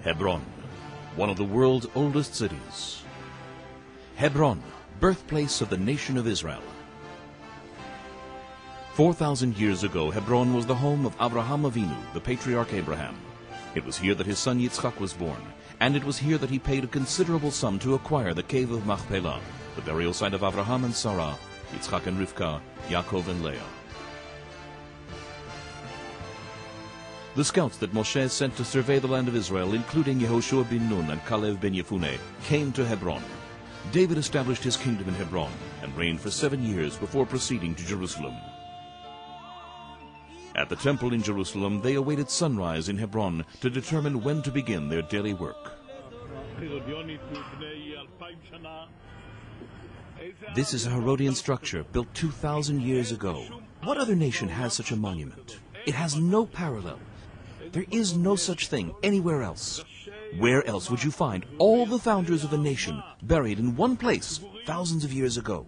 Hebron, one of the world's oldest cities. Hebron, birthplace of the nation of Israel. 4,000 years ago, Hebron was the home of Avraham Avinu, the patriarch Abraham. It was here that his son Yitzchak was born, and it was here that he paid a considerable sum to acquire the cave of Machpelah, the burial site of Avraham and Sarah, Yitzchak and Rivka, Yaakov and Leah. The scouts that Moshe sent to survey the land of Israel, including Yehoshua bin Nun and Kalev ben Yefuneh, came to Hebron. David established his kingdom in Hebron and reigned for 7 years before proceeding to Jerusalem. At the temple in Jerusalem, they awaited sunrise in Hebron to determine when to begin their daily work. This is a Herodian structure built 2,000 years ago. What other nation has such a monument? It has no parallel. There is no such thing anywhere else. Where else would you find all the founders of a nation buried in one place thousands of years ago?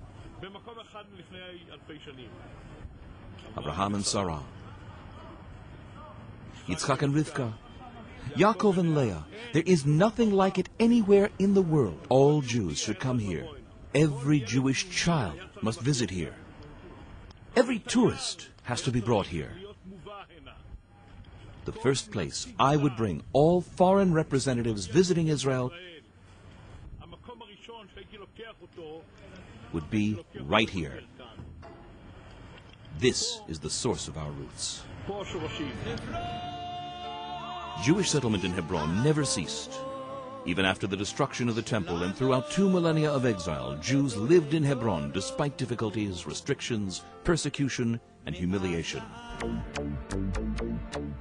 Abraham and Sarah, Yitzchak and Rivka, Yaakov and Leah. There is nothing like it anywhere in the world. All Jews should come here. Every Jewish child must visit here. Every tourist has to be brought here. The first place I would bring all foreign representatives visiting Israel would be right here. This is the source of our roots. Jewish settlement in Hebron never ceased. Even after the destruction of the temple and throughout 2 millennia of exile, Jews lived in Hebron despite difficulties, restrictions, persecution, and humiliation.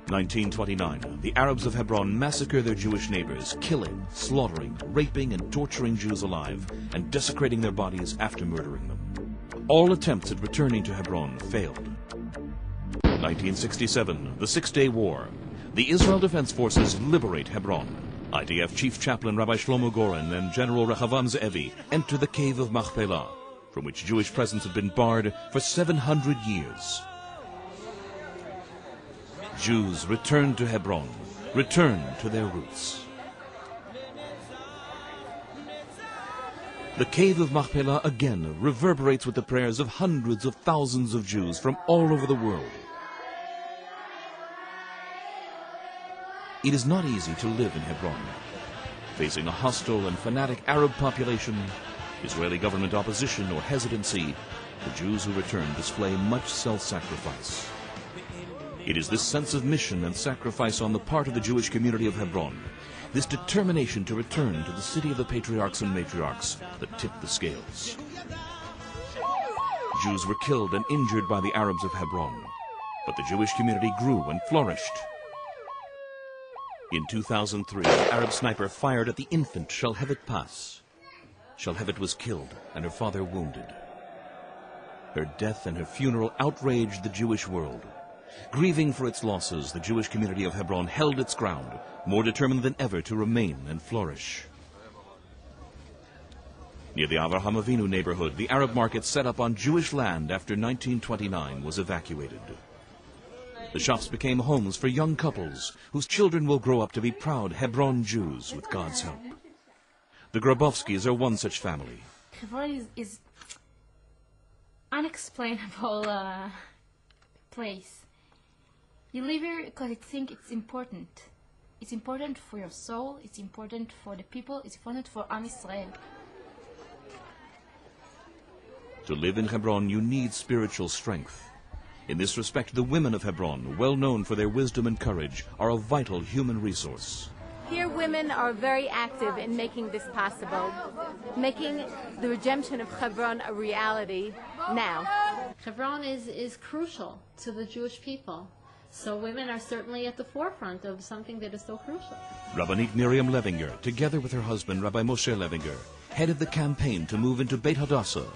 1929, the Arabs of Hebron massacre their Jewish neighbors, killing, slaughtering, raping, and torturing Jews alive, and desecrating their bodies after murdering them. All attempts at returning to Hebron failed. 1967, the Six-Day War. The Israel Defense Forces liberate Hebron. IDF Chief Chaplain Rabbi Shlomo Goren and General Rehavam Ze'evi enter the cave of Machpelah, from which Jewish presence had been barred for 700 years. Jews return to Hebron, return to their roots. The cave of Machpelah again reverberates with the prayers of hundreds of thousands of Jews from all over the world. It is not easy to live in Hebron. Facing a hostile and fanatic Arab population, Israeli government opposition or hesitancy, the Jews who return display much self-sacrifice. It is this sense of mission and sacrifice on the part of the Jewish community of Hebron, this determination to return to the city of the Patriarchs and Matriarchs, that tipped the scales. Jews were killed and injured by the Arabs of Hebron, but the Jewish community grew and flourished. In 2003, an Arab sniper fired at the infant Shalhevet Pass. Shalhevet was killed and her father wounded. Her death and her funeral outraged the Jewish world. Grieving for its losses, the Jewish community of Hebron held its ground, more determined than ever to remain and flourish. Near the Avraham Avinu neighborhood, the Arab market set up on Jewish land after 1929 was evacuated. The shops became homes for young couples whose children will grow up to be proud Hebron Jews with God's help. The Grabowskis are one such family. Hebron is unexplainable place. You live here because you think it's important. It's important for your soul, it's important for the people, it's important for Am Yisrael. To live in Hebron, you need spiritual strength. In this respect, the women of Hebron, well known for their wisdom and courage, are a vital human resource. Here women are very active in making this possible, making the redemption of Hebron a reality now. Hebron is crucial to the Jewish people, so women are certainly at the forefront of something that is so crucial. Rabbanit Miriam Levinger, together with her husband Rabbi Moshe Levinger, headed the campaign to move into Beit Hadassah,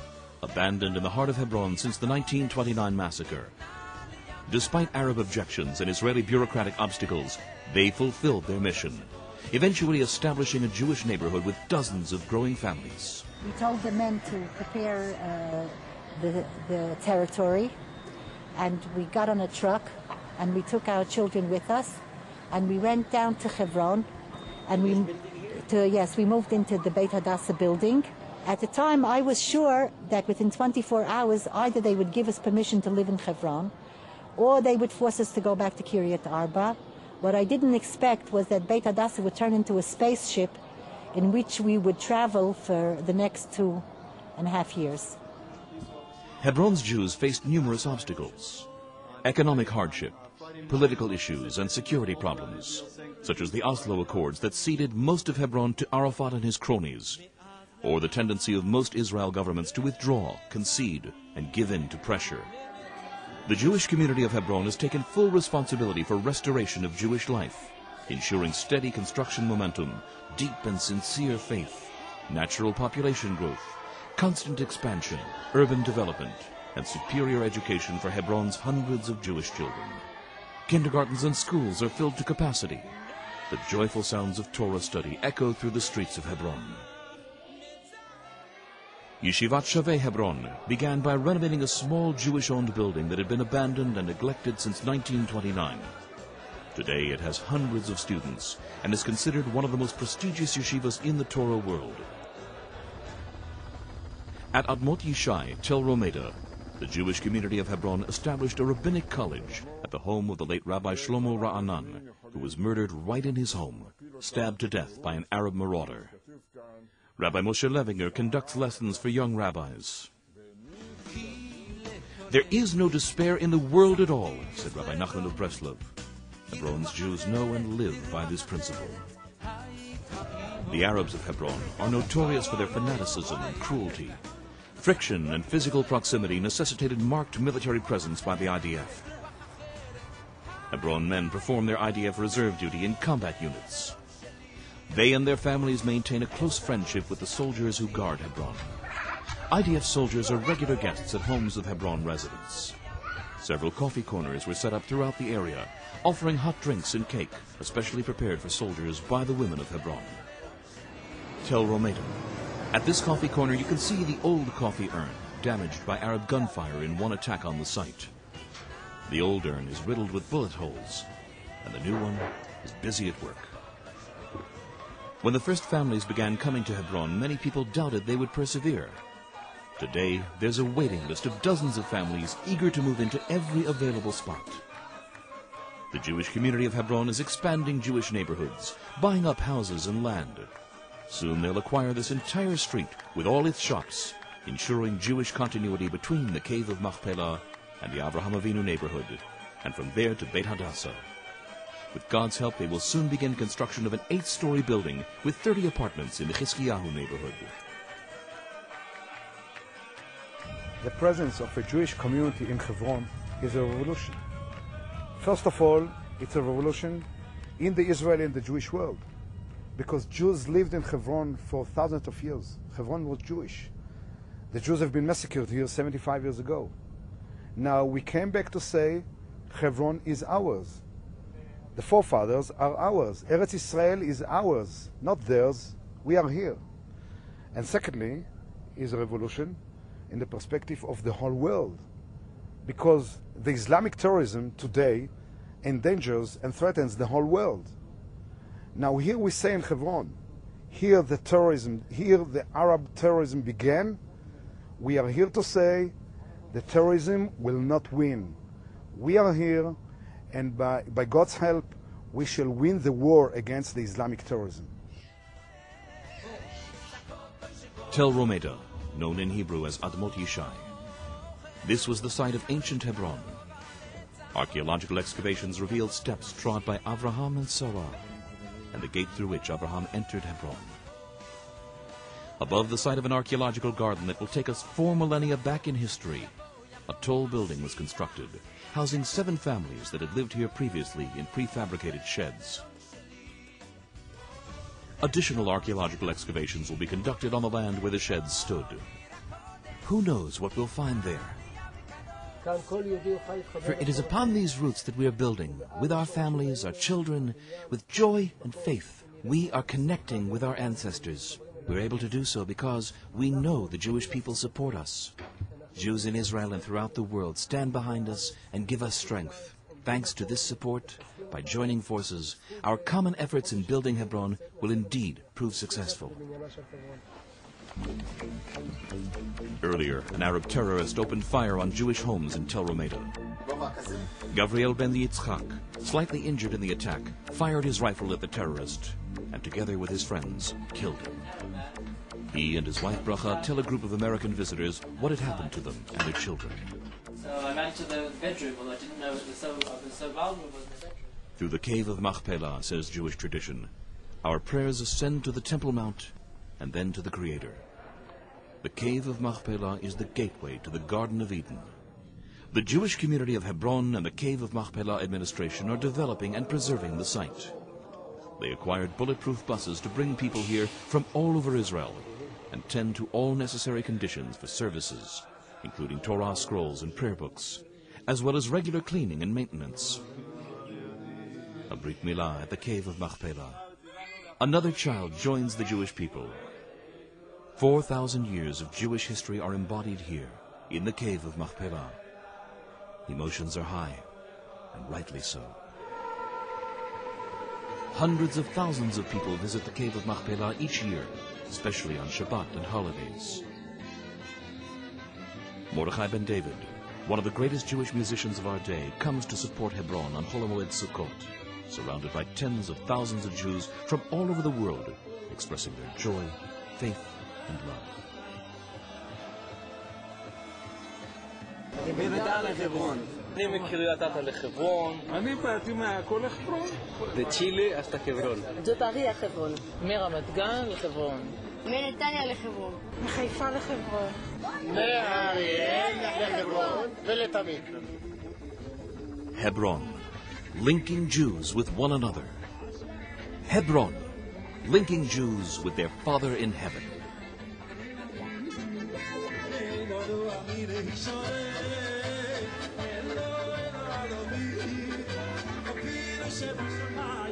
abandoned in the heart of Hebron since the 1929 massacre. Despite Arab objections and Israeli bureaucratic obstacles, they fulfilled their mission, eventually establishing a Jewish neighborhood with dozens of growing families. We told the men to prepare the territory, and we got on a truck, and we took our children with us, and we went down to Hebron, And we moved into the Beit Hadassah building. At the time, I was sure that within 24 hours, either they would give us permission to live in Hebron, or they would force us to go back to Kiryat Arba. What I didn't expect was that Beit Hadassah would turn into a spaceship in which we would travel for the next 2.5 years. Hebron's Jews faced numerous obstacles: economic hardship, political issues, and security problems, such as the Oslo Accords that ceded most of Hebron to Arafat and his cronies, or the tendency of most Israel governments to withdraw, concede, and give in to pressure. The Jewish community of Hebron has taken full responsibility for restoration of Jewish life, ensuring steady construction momentum, deep and sincere faith, natural population growth, constant expansion, urban development, and superior education for Hebron's hundreds of Jewish children. Kindergartens and schools are filled to capacity. The joyful sounds of Torah study echo through the streets of Hebron. Yeshivat Shavei Hebron began by renovating a small Jewish-owned building that had been abandoned and neglected since 1929. Today it has hundreds of students and is considered one of the most prestigious yeshivas in the Torah world. At Admot Yishai, Tel Romeda, the Jewish community of Hebron established a rabbinic college at the home of the late Rabbi Shlomo Ra'anan, who was murdered right in his home, stabbed to death by an Arab marauder. Rabbi Moshe Levinger conducts lessons for young rabbis. There is no despair in the world at all, said Rabbi Nachman of Breslov. Hebron's Jews know and live by this principle. The Arabs of Hebron are notorious for their fanaticism and cruelty. Friction and physical proximity necessitated marked military presence by the IDF. Hebron men perform their IDF reserve duty in combat units. They and their families maintain a close friendship with the soldiers who guard Hebron. IDF soldiers are regular guests at homes of Hebron residents. Several coffee corners were set up throughout the area, offering hot drinks and cake, especially prepared for soldiers by the women of Hebron. Tel Romeda. At this coffee corner you can see the old coffee urn, damaged by Arab gunfire in one attack on the site. The old urn is riddled with bullet holes, and the new one is busy at work. When the first families began coming to Hebron, many people doubted they would persevere. Today, there's a waiting list of dozens of families eager to move into every available spot. The Jewish community of Hebron is expanding Jewish neighborhoods, buying up houses and land. Soon they'll acquire this entire street with all its shops, ensuring Jewish continuity between the Cave of Machpelah and the Avraham Avinu neighborhood, and from there to Beit Hadassah. With God's help, they will soon begin construction of an 8-story building with 30 apartments in the Chizkiyahu neighborhood. The presence of a Jewish community in Hebron is a revolution. First of all, it's a revolution in the Israeli and the Jewish world, because Jews lived in Hebron for thousands of years. Hebron was Jewish. The Jews have been massacred here 75 years ago. Now we came back to say Hebron is ours. The forefathers are ours. Eretz Israel is ours, not theirs. We are here. And secondly, is a revolution in the perspective of the whole world, because the Islamic terrorism today endangers and threatens the whole world. Now here we say in Hebron, here the Arab terrorism began. We are here to say the terrorism will not win. We are here, and by God's help, we shall win the war against the Islamic terrorism. Tel Romeda, known in Hebrew as Admot Yishai. This was the site of ancient Hebron. Archaeological excavations revealed steps trod by Avraham and Sarah, and the gate through which Abraham entered Hebron. Above the site of an archaeological garden that will take us 4 millennia back in history, a tall building was constructed, housing 7 families that had lived here previously in prefabricated sheds. Additional archaeological excavations will be conducted on the land where the sheds stood. Who knows what we'll find there? For it is upon these roots that we are building, with our families, our children, with joy and faith. We are connecting with our ancestors. We're able to do so because we know the Jewish people support us. Jews in Israel and throughout the world stand behind us and give us strength. Thanks to this support, by joining forces, our common efforts in building Hebron will indeed prove successful. Earlier, an Arab terrorist opened fire on Jewish homes in Tel Romeda. Gavriel ben Yitzchak, slightly injured in the attack, fired his rifle at the terrorist and, together with his friends, killed him. He and his wife Bracha tell a group of American visitors what had happened to them and their children. So I ran to the bedroom, although I didn't know it was so vulnerable in the bedroom. Through the cave of Machpelah, says Jewish tradition, our prayers ascend to the Temple Mount and then to the Creator. The cave of Machpelah is the gateway to the Garden of Eden. The Jewish community of Hebron and the cave of Machpelah administration are developing and preserving the site. They acquired bulletproof buses to bring people here from all over Israel and tend to all necessary conditions for services, including Torah scrolls and prayer books, as well as regular cleaning and maintenance. A Brit Milah at the cave of Machpelah. Another child joins the Jewish people. 4,000 years of Jewish history are embodied here, in the cave of Machpelah. Emotions are high, and rightly so. Hundreds of thousands of people visit the cave of Machpelah each year, especially on Shabbat and holidays. Mordechai ben David, one of the greatest Jewish musicians of our day, comes to support Hebron on Chol HaMoed Sukkot, surrounded by tens of thousands of Jews from all over the world, expressing their joy, faith, and love. אני מקריית אתא לחברון. אני באתי מעכו לחברון. וצ'ילה hasta חברון. זאת אריה חברון. מרמת גן לחברון. מנתניה לחברון. מחיפה לחברון. מאריאל לחברון ולתמיד. Hebron, linking Jews with one another. Hebron, linking Jews with their Father in heaven. Shema